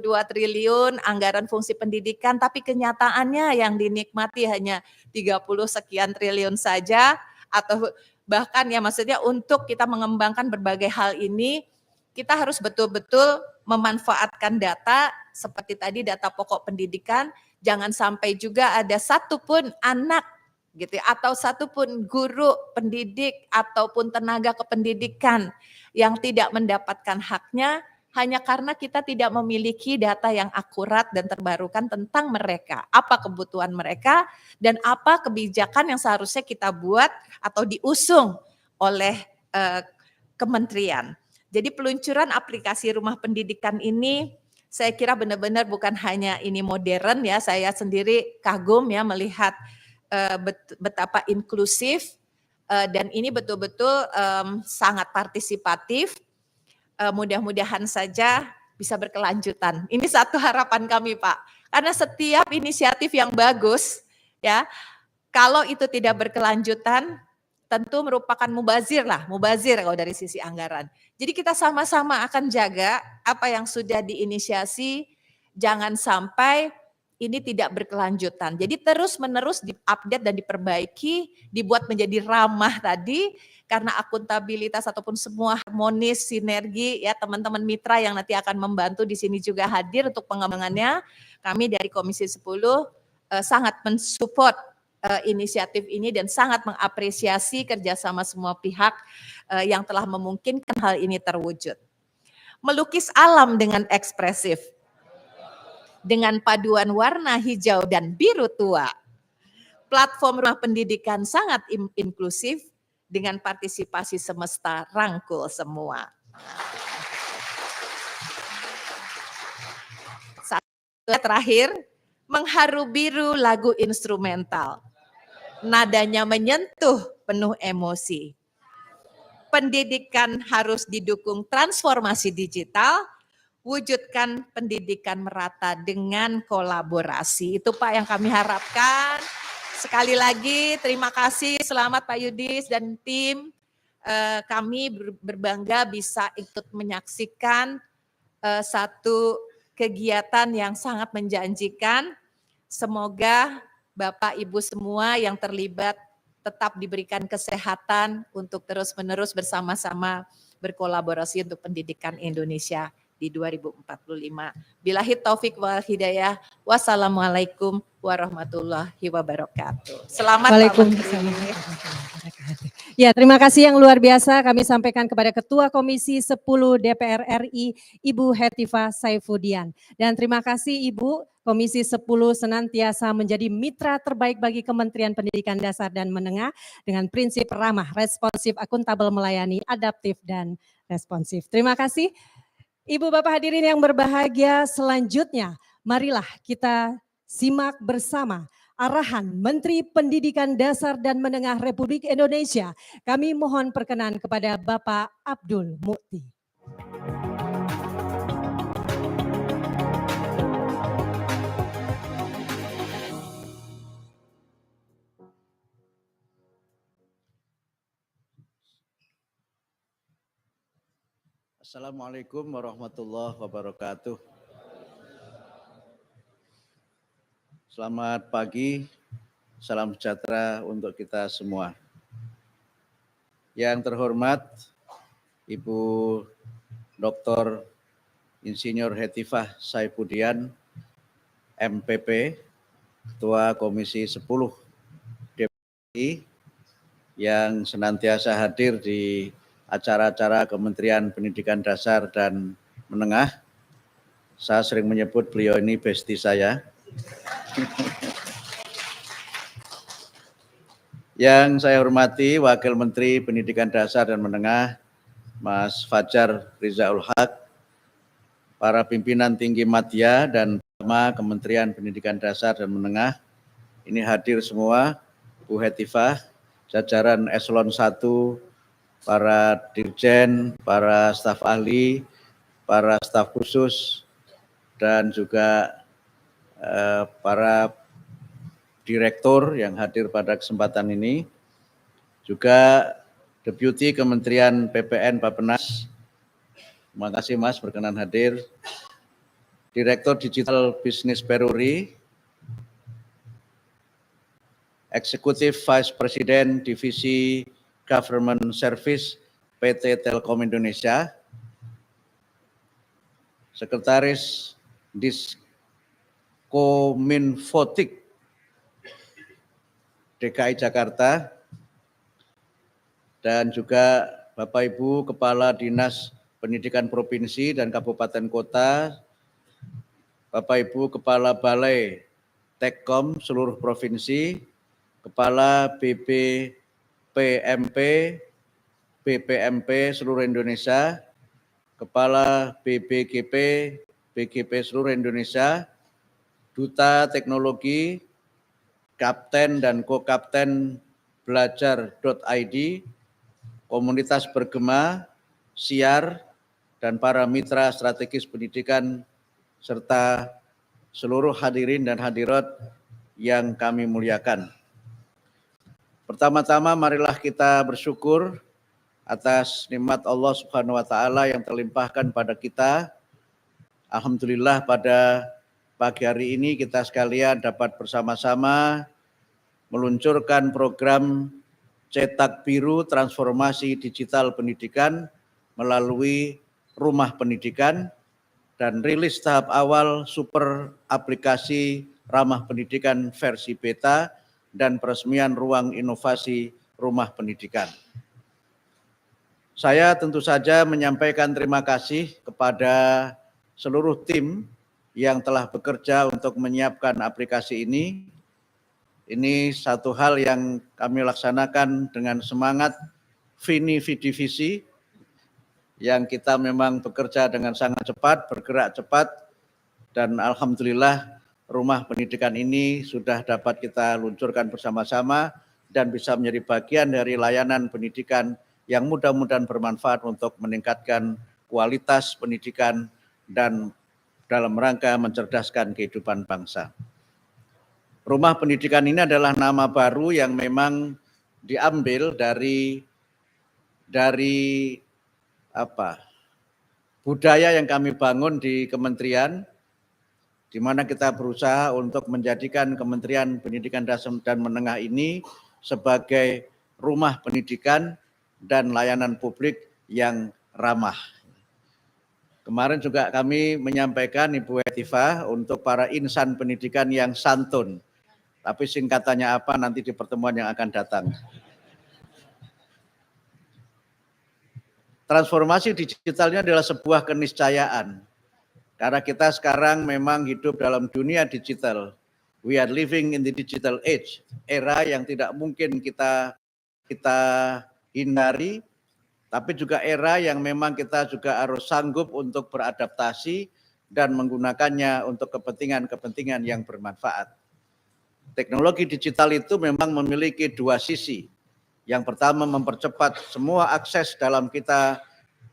triliun anggaran fungsi pendidikan, tapi kenyataannya yang dinikmati hanya 30 sekian triliun saja, atau bahkan ya maksudnya untuk kita mengembangkan berbagai hal ini kita harus betul-betul memanfaatkan data seperti tadi data pokok pendidikan. Jangan sampai juga ada satupun anak gitu ya, atau satupun guru pendidik ataupun tenaga kependidikan yang tidak mendapatkan haknya hanya karena kita tidak memiliki data yang akurat dan terbarukan tentang mereka, apa kebutuhan mereka dan apa kebijakan yang seharusnya kita buat atau diusung oleh kementerian. Jadi peluncuran aplikasi rumah pendidikan ini saya kira benar-benar bukan hanya ini modern ya, saya sendiri kagum ya melihat betapa inklusif dan ini betul-betul sangat partisipatif. Mudah-mudahan saja bisa berkelanjutan. Ini satu harapan kami Pak, karena setiap inisiatif yang bagus ya, kalau itu tidak berkelanjutan tentu merupakan mubazir kalau dari sisi anggaran. Jadi kita sama-sama akan jaga apa yang sudah diinisiasi, jangan sampai ini tidak berkelanjutan. Jadi terus-menerus diupdate dan diperbaiki, dibuat menjadi ramah tadi, karena akuntabilitas ataupun semua harmonis, sinergi, ya teman-teman mitra yang nanti akan membantu di sini juga hadir untuk pengembangannya. Kami dari Komisi 10 sangat mensupport inisiatif ini dan sangat mengapresiasi kerjasama semua pihak yang telah memungkinkan hal ini terwujud. Melukis alam dengan ekspresif, dengan paduan warna hijau dan biru tua. Platform rumah pendidikan sangat inklusif dengan partisipasi semesta rangkul semua. Satu terakhir, mengharu biru lagu instrumental. Nadanya menyentuh penuh emosi. Pendidikan harus didukung transformasi digital, wujudkan pendidikan merata dengan kolaborasi. Itu Pak yang kami harapkan. Sekali lagi terima kasih, selamat Pak Yudis dan tim. Kami berbangga bisa ikut menyaksikan satu kegiatan yang sangat menjanjikan. Semoga Bapak Ibu semua yang terlibat tetap diberikan kesehatan untuk terus-menerus bersama-sama berkolaborasi untuk pendidikan Indonesia di 2045. Billahi taufik wal hidayah. Wassalamualaikum warahmatullahi wabarakatuh. Selamat Pak Menteri. Ya, terima kasih yang luar biasa kami sampaikan kepada Ketua Komisi 10 DPR RI, Ibu Hetifah Saifudian. Dan terima kasih Ibu, Komisi 10 senantiasa menjadi mitra terbaik bagi Kementerian Pendidikan Dasar dan Menengah dengan prinsip ramah, responsif, akuntabel, melayani, adaptif, dan responsif. Terima kasih. Ibu Bapak hadirin yang berbahagia, selanjutnya marilah kita simak bersama arahan Menteri Pendidikan Dasar dan Menengah Republik Indonesia. Kami mohon perkenan kepada Bapak Abdul Mukti. Assalamualaikum warahmatullahi wabarakatuh. Selamat pagi, salam sejahtera untuk kita semua. Yang terhormat Ibu Dr. Insinyur Hetifah Saifudian, MPP, Ketua Komisi 10 DPR yang senantiasa hadir di acara-acara Kementerian Pendidikan Dasar dan menengah. Saya sering menyebut beliau ini bestie saya. Yang saya hormati Wakil Menteri Pendidikan Dasar dan Menengah, Mas Fajar Rizaul Haq, para pimpinan tinggi Madya dan Kementerian Pendidikan Dasar dan Menengah, ini hadir semua, Bu Hetifah, jajaran Eselon 1, para dirjen, para staf ahli, para staf khusus, dan juga para direktur yang hadir pada kesempatan ini, juga Deputi Kementerian PPN Bappenas, terima kasih Mas berkenan hadir, Direktur Digital Business Peruri, Executive Vice President Divisi Government Service PT Telkom Indonesia, Sekretaris Diskominfotik DKI Jakarta, dan juga Bapak Ibu Kepala Dinas Pendidikan Provinsi dan Kabupaten Kota, Bapak Ibu Kepala Balai Tekkom seluruh provinsi, Kepala BPMP seluruh Indonesia, Kepala BGP seluruh Indonesia, Duta Teknologi, Kapten dan Co-Kapten Belajar.id, komunitas bergema, siar, dan para mitra strategis pendidikan, serta seluruh hadirin dan hadirat yang kami muliakan. Pertama-tama marilah kita bersyukur atas nikmat Allah Subhanahu wa taala yang terlimpahkan pada kita. Alhamdulillah pada pagi hari ini kita sekalian dapat bersama-sama meluncurkan program Cetak Biru Transformasi Digital Pendidikan melalui Rumah Pendidikan dan rilis tahap awal super aplikasi Ramah Pendidikan versi beta dan peresmian ruang inovasi Rumah Pendidikan. Saya tentu saja menyampaikan terima kasih kepada seluruh tim yang telah bekerja untuk menyiapkan aplikasi ini. Ini satu hal yang kami laksanakan dengan semangat vini vidi vici, yang kita memang bekerja dengan sangat cepat, bergerak cepat, dan alhamdulillah Rumah Pendidikan ini sudah dapat kita luncurkan bersama-sama dan bisa menjadi bagian dari layanan pendidikan yang mudah-mudahan bermanfaat untuk meningkatkan kualitas pendidikan dan dalam rangka mencerdaskan kehidupan bangsa. Rumah Pendidikan ini adalah nama baru yang memang diambil dari budaya yang kami bangun di kementerian, di mana kita berusaha untuk menjadikan Kementerian Pendidikan Dasar dan Menengah ini sebagai rumah pendidikan dan layanan publik yang ramah. Kemarin juga kami menyampaikan Ibu Hetifah untuk para insan pendidikan yang santun. Tapi singkatannya apa nanti di pertemuan yang akan datang. Transformasi digitalnya adalah sebuah keniscayaan. Karena kita sekarang memang hidup dalam dunia digital. We are living in the digital age. Era yang tidak mungkin kita hindari, tapi juga era yang memang kita juga harus sanggup untuk beradaptasi dan menggunakannya untuk kepentingan-kepentingan yang bermanfaat. Teknologi digital itu memang memiliki dua sisi. Yang pertama mempercepat semua akses dalam kita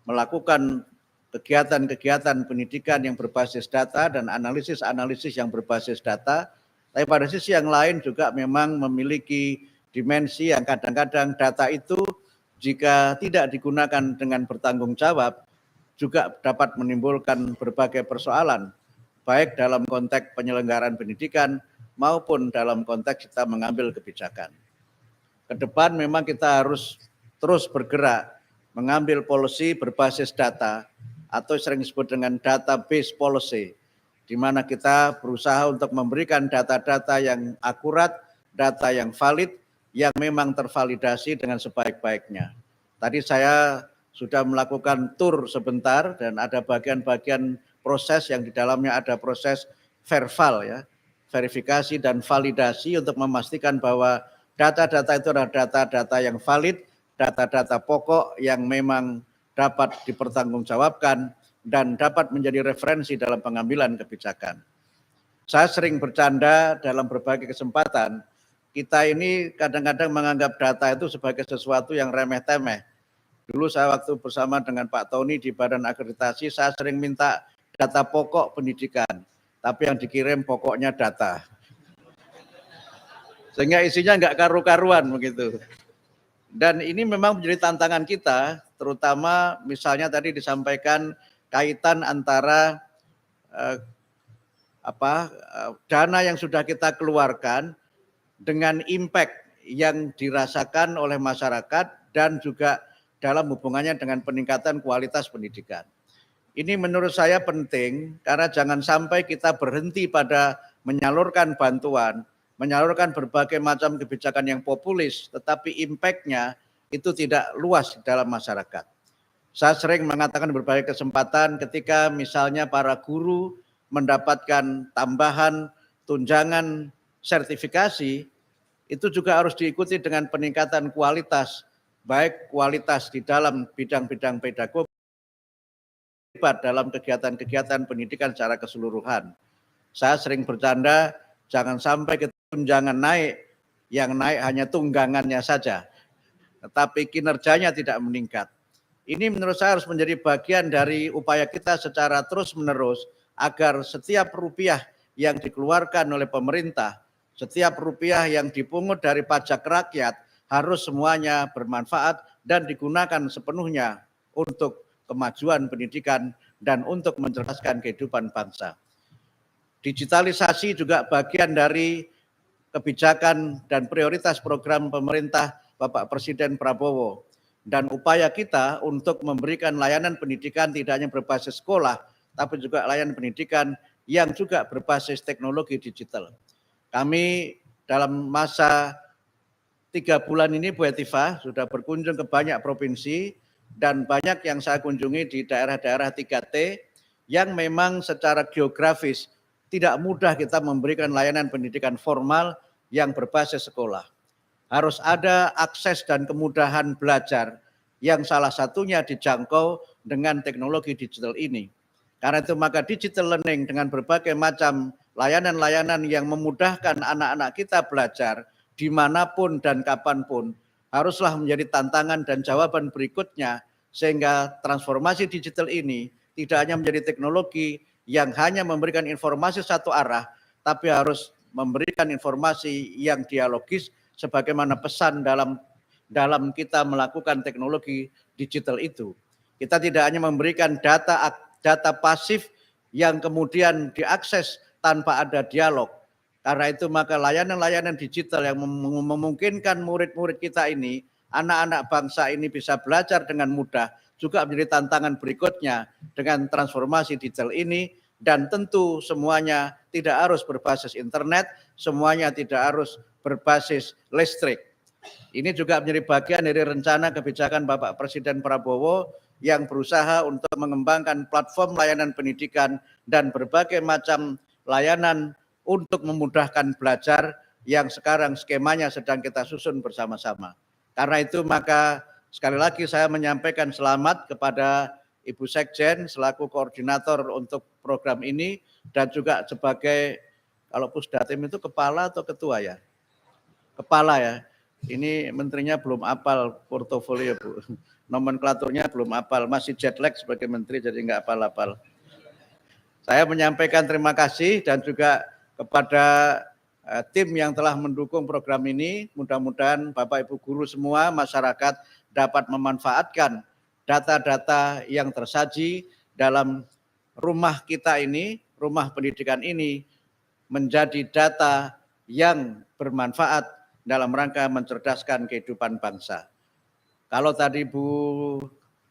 melakukan kegiatan-kegiatan pendidikan yang berbasis data dan analisis-analisis yang berbasis data. Tapi pada sisi yang lain juga memang memiliki dimensi yang kadang-kadang data itu jika tidak digunakan dengan bertanggung jawab juga dapat menimbulkan berbagai persoalan, baik dalam konteks penyelenggaraan pendidikan maupun dalam konteks kita mengambil kebijakan. Ke depan memang kita harus terus bergerak mengambil policy berbasis data atau sering disebut dengan database policy, di mana kita berusaha untuk memberikan data-data yang akurat, data yang valid, yang memang tervalidasi dengan sebaik-baiknya. Tadi saya sudah melakukan tur sebentar dan ada bagian-bagian proses yang di dalamnya ada proses verbal ya, verifikasi dan validasi untuk memastikan bahwa data-data itu adalah data-data yang valid, data-data pokok yang memang dapat dipertanggungjawabkan dan dapat menjadi referensi dalam pengambilan kebijakan. Saya sering bercanda dalam berbagai kesempatan, kita ini kadang-kadang menganggap data itu sebagai sesuatu yang remeh-temeh. Dulu saya waktu bersama dengan Pak Tony di Badan Akreditasi, saya sering minta data pokok pendidikan, tapi yang dikirim pokoknya data. Sehingga isinya nggak karu-karuan begitu. Dan ini memang menjadi tantangan kita, terutama misalnya tadi disampaikan kaitan antara dana yang sudah kita keluarkan dengan impact yang dirasakan oleh masyarakat dan juga dalam hubungannya dengan peningkatan kualitas pendidikan. Ini menurut saya penting karena jangan sampai kita berhenti pada menyalurkan bantuan, menyalurkan berbagai macam kebijakan yang populis, tetapi impact-nya itu tidak luas di dalam masyarakat. Saya sering mengatakan berbagai kesempatan ketika misalnya para guru mendapatkan tambahan tunjangan sertifikasi, itu juga harus diikuti dengan peningkatan kualitas, baik kualitas di dalam bidang-bidang pedagogi, dalam kegiatan-kegiatan pendidikan secara keseluruhan. Saya sering bercanda, jangan sampai tunjangan naik, yang naik hanya tunggangannya saja, tetapi kinerjanya tidak meningkat. Ini menurut saya harus menjadi bagian dari upaya kita secara terus-menerus agar setiap rupiah yang dikeluarkan oleh pemerintah, setiap rupiah yang dipungut dari pajak rakyat harus semuanya bermanfaat dan digunakan sepenuhnya untuk kemajuan pendidikan dan untuk mencerdaskan kehidupan bangsa. Digitalisasi juga bagian dari kebijakan dan prioritas program pemerintah Bapak Presiden Prabowo. Dan upaya kita untuk memberikan layanan pendidikan tidak hanya berbasis sekolah, tapi juga layanan pendidikan yang juga berbasis teknologi digital. Kami dalam masa 3 bulan ini Bu Hetifah sudah berkunjung ke banyak provinsi dan banyak yang saya kunjungi di daerah-daerah 3T yang memang secara geografis tidak mudah kita memberikan layanan pendidikan formal yang berbasis sekolah. Harus ada akses dan kemudahan belajar yang salah satunya dijangkau dengan teknologi digital ini. Karena itu maka digital learning dengan berbagai macam layanan-layanan yang memudahkan anak-anak kita belajar dimanapun dan kapanpun haruslah menjadi tantangan dan jawaban berikutnya sehingga transformasi digital ini tidak hanya menjadi teknologi yang hanya memberikan informasi satu arah, tapi harus memberikan informasi yang dialogis sebagaimana pesan dalam kita melakukan teknologi digital itu. Kita tidak hanya memberikan data pasif yang kemudian diakses tanpa ada dialog. Karena itu maka layanan-layanan digital yang memungkinkan murid-murid kita ini, anak-anak bangsa ini bisa belajar dengan mudah, juga menjadi tantangan berikutnya dengan transformasi digital ini, dan tentu semuanya tidak harus berbasis internet, semuanya tidak harus berbasis listrik. Ini juga menjadi bagian dari rencana kebijakan Bapak Presiden Prabowo yang berusaha untuk mengembangkan platform layanan pendidikan dan berbagai macam layanan untuk memudahkan belajar yang sekarang skemanya sedang kita susun bersama-sama. Karena itu maka sekali lagi saya menyampaikan selamat kepada Ibu Sekjen selaku koordinator untuk program ini dan juga sebagai, kalau Pusdatim itu kepala atau ketua ya? Kepala ya. Ini menterinya belum hafal portofolio Bu. Nomenklaturnya belum hafal, masih jet lag sebagai menteri jadi nggak hafal-hafal. Saya menyampaikan terima kasih dan juga kepada tim yang telah mendukung program ini. Mudah-mudahan Bapak Ibu guru semua, masyarakat dapat memanfaatkan data-data yang tersaji dalam rumah kita ini, rumah pendidikan ini menjadi data yang bermanfaat dalam rangka mencerdaskan kehidupan bangsa. Kalau tadi Bu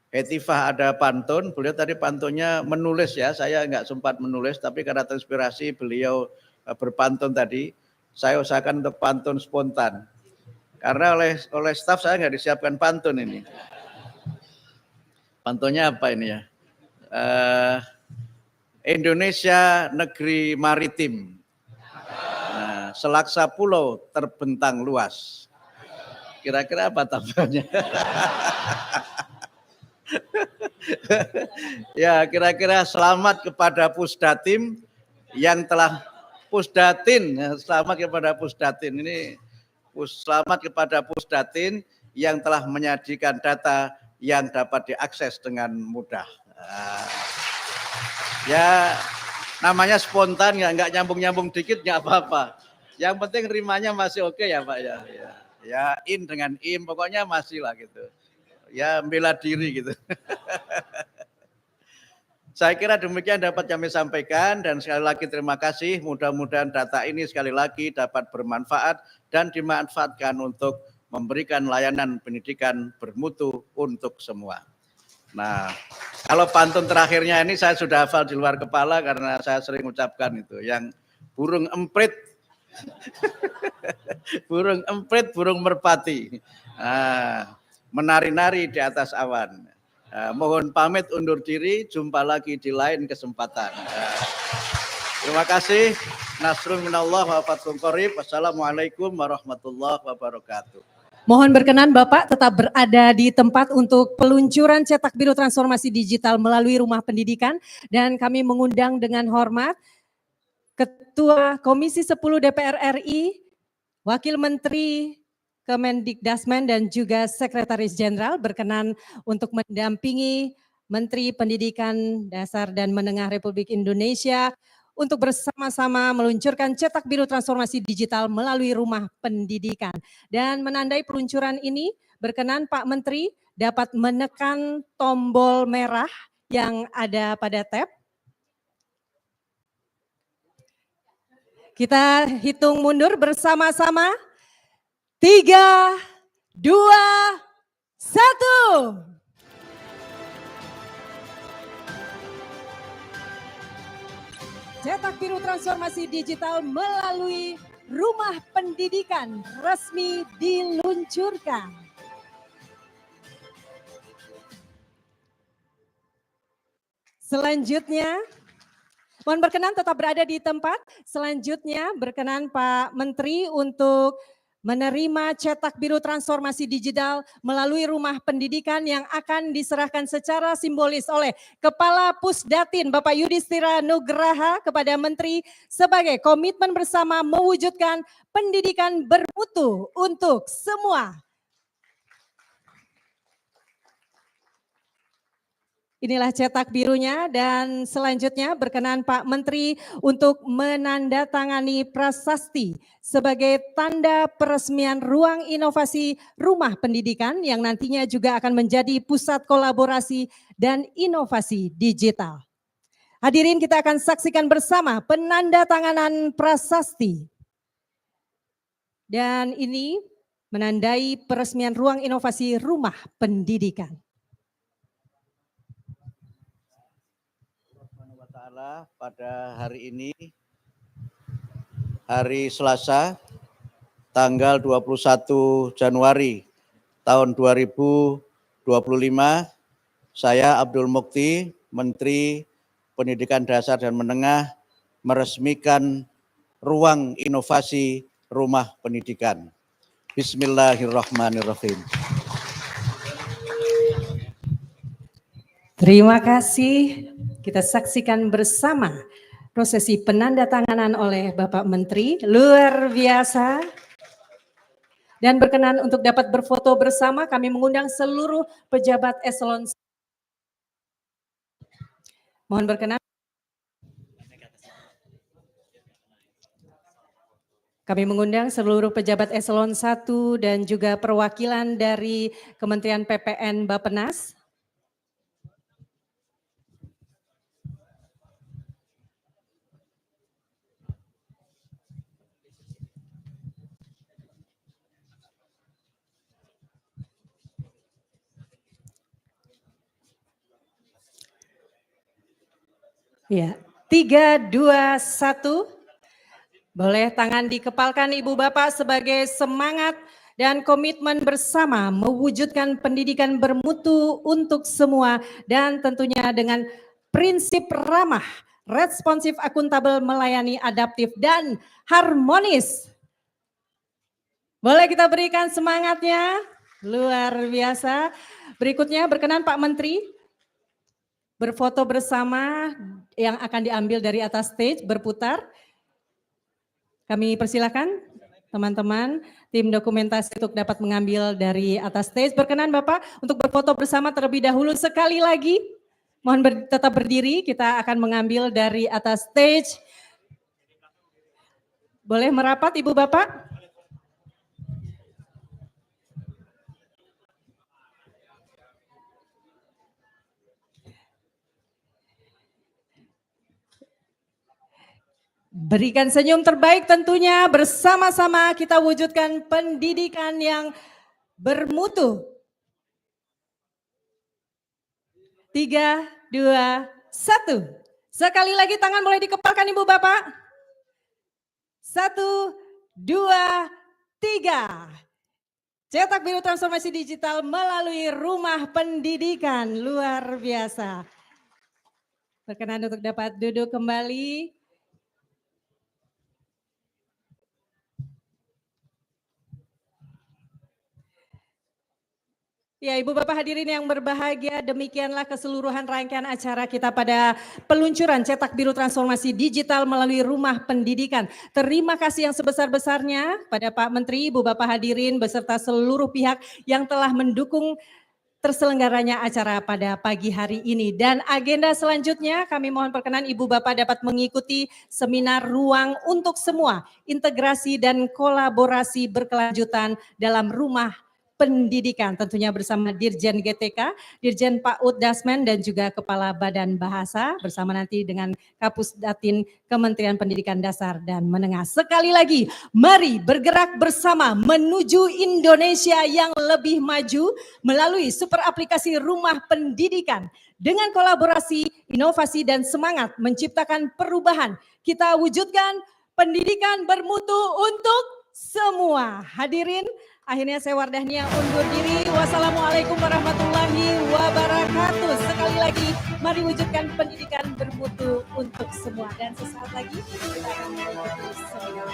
Hetifah ada pantun, beliau tadi pantunnya menulis ya, saya nggak sempat menulis, tapi karena terinspirasi beliau berpantun tadi, saya usahakan untuk pantun spontan. Karena oleh staf saya nggak disiapkan pantun ini. Pantunnya apa ini ya? Indonesia negeri maritim. Nah, selaksa pulau terbentang luas. Kira-kira apa tambahnya? Ya, kira-kira selamat kepada Pusdatin yang telah Pusdatin, selamat kepada Pusdatin. Ini selamat kepada Pusdatin yang telah menyajikan data yang dapat diakses dengan mudah. Ya, namanya spontan, nggak nyambung-nyambung dikit nggak apa-apa. Yang penting rimanya masih oke ya Pak ya. Ya in dengan im, pokoknya masih lah gitu. Ya bela diri gitu. Saya kira demikian dapat kami sampaikan dan sekali lagi terima kasih. Mudah-mudahan data ini sekali lagi dapat bermanfaat dan dimanfaatkan untuk memberikan layanan pendidikan bermutu untuk semua. Nah, kalau pantun terakhirnya ini saya sudah hafal di luar kepala karena saya sering ucapkan itu. Yang burung emprit, burung emprit, burung merpati. Menari-nari di atas awan. Mohon pamit undur diri, jumpa lagi di lain kesempatan. Terima kasih. Nasrun minallah wa fathun qarib. Wassalamualaikum warahmatullahi wabarakatuh. Mohon berkenan Bapak tetap berada di tempat untuk peluncuran cetak biru transformasi digital melalui Rumah Pendidikan dan kami mengundang dengan hormat Ketua Komisi 10 DPR RI, Wakil Menteri Kemendikdasmen dan juga Sekretaris Jenderal berkenan untuk mendampingi Menteri Pendidikan Dasar dan Menengah Republik Indonesia untuk bersama-sama meluncurkan cetak biru transformasi digital melalui Rumah Pendidikan. Dan menandai peluncuran ini berkenan Pak Menteri dapat menekan tombol merah yang ada pada tab. Kita hitung mundur bersama-sama. 3, 2, 1. Cetak biru transformasi digital melalui Rumah Pendidikan resmi diluncurkan. Selanjutnya, mohon berkenan tetap berada di tempat. Selanjutnya berkenan Pak Menteri untuk menerima cetak biru transformasi digital melalui Rumah Pendidikan yang akan diserahkan secara simbolis oleh Kepala Pusdatin Bapak Yudhistira Nugraha kepada Menteri sebagai komitmen bersama mewujudkan pendidikan bermutu untuk semua. Inilah cetak birunya dan selanjutnya berkenan Pak Menteri untuk menandatangani prasasti sebagai tanda peresmian ruang inovasi Rumah Pendidikan yang nantinya juga akan menjadi pusat kolaborasi dan inovasi digital. Hadirin kita akan saksikan bersama penandatanganan prasasti. Dan ini menandai peresmian ruang inovasi Rumah Pendidikan. Pada hari ini, hari Selasa, tanggal 21 Januari tahun 2025, saya Abdul Mukti, Menteri Pendidikan Dasar dan Menengah, meresmikan ruang inovasi Rumah Pendidikan. Bismillahirrahmanirrahim. Terima kasih. Kita saksikan bersama prosesi penandatanganan oleh Bapak Menteri, luar biasa. Dan berkenan untuk dapat berfoto bersama, kami mengundang seluruh pejabat eselon. Mohon berkenan. Kami mengundang seluruh pejabat eselon 1 dan juga perwakilan dari Kementerian PPN Bappenas. Ya, 3, 2, 1. Boleh tangan dikepalkan Ibu Bapak sebagai semangat dan komitmen bersama mewujudkan pendidikan bermutu untuk semua dan tentunya dengan prinsip ramah, responsif, akuntabel, melayani, adaptif, dan harmonis. Boleh kita berikan semangatnya? Luar biasa. Berikutnya berkenan Pak Menteri berfoto bersama yang akan diambil dari atas stage, berputar. Kami persilakan teman-teman tim dokumentasi untuk dapat mengambil dari atas stage. Berkenan Bapak untuk berfoto bersama terlebih dahulu sekali lagi. Mohon tetap berdiri, kita akan mengambil dari atas stage. Boleh merapat Ibu Bapak? Berikan senyum terbaik tentunya, bersama-sama kita wujudkan pendidikan yang bermutu. 3, 2, 1. Sekali lagi tangan boleh dikepalkan Ibu Bapak. 1, 2, 3. Cetak biru transformasi digital melalui Rumah Pendidikan. Luar biasa. Berkenan untuk dapat duduk kembali. Ya, Ibu Bapak hadirin yang berbahagia, demikianlah keseluruhan rangkaian acara kita pada peluncuran Cetak Biru Transformasi Digital melalui Rumah Pendidikan. Terima kasih yang sebesar-besarnya pada Pak Menteri, Ibu Bapak hadirin beserta seluruh pihak yang telah mendukung terselenggaranya acara pada pagi hari ini. Dan agenda selanjutnya kami mohon perkenan Ibu Bapak dapat mengikuti seminar Ruang untuk Semua, integrasi dan kolaborasi berkelanjutan dalam Rumah Pendidikan, tentunya bersama Dirjen GTK, Dirjen PAUD Dasmen dan juga Kepala Badan Bahasa bersama nanti dengan Kapus Datin Kementerian Pendidikan Dasar dan Menengah. Sekali lagi, mari bergerak bersama menuju Indonesia yang lebih maju melalui super aplikasi Rumah Pendidikan. Dengan kolaborasi, inovasi dan semangat menciptakan perubahan, kita wujudkan pendidikan bermutu untuk semua. Hadirin, akhirnya saya Wardahnia undur diri. Wassalamualaikum warahmatullahi wabarakatuh. Sekali lagi, mari wujudkan pendidikan bermutu untuk semua. Dan sesaat lagi kita akan mengikuti seminar.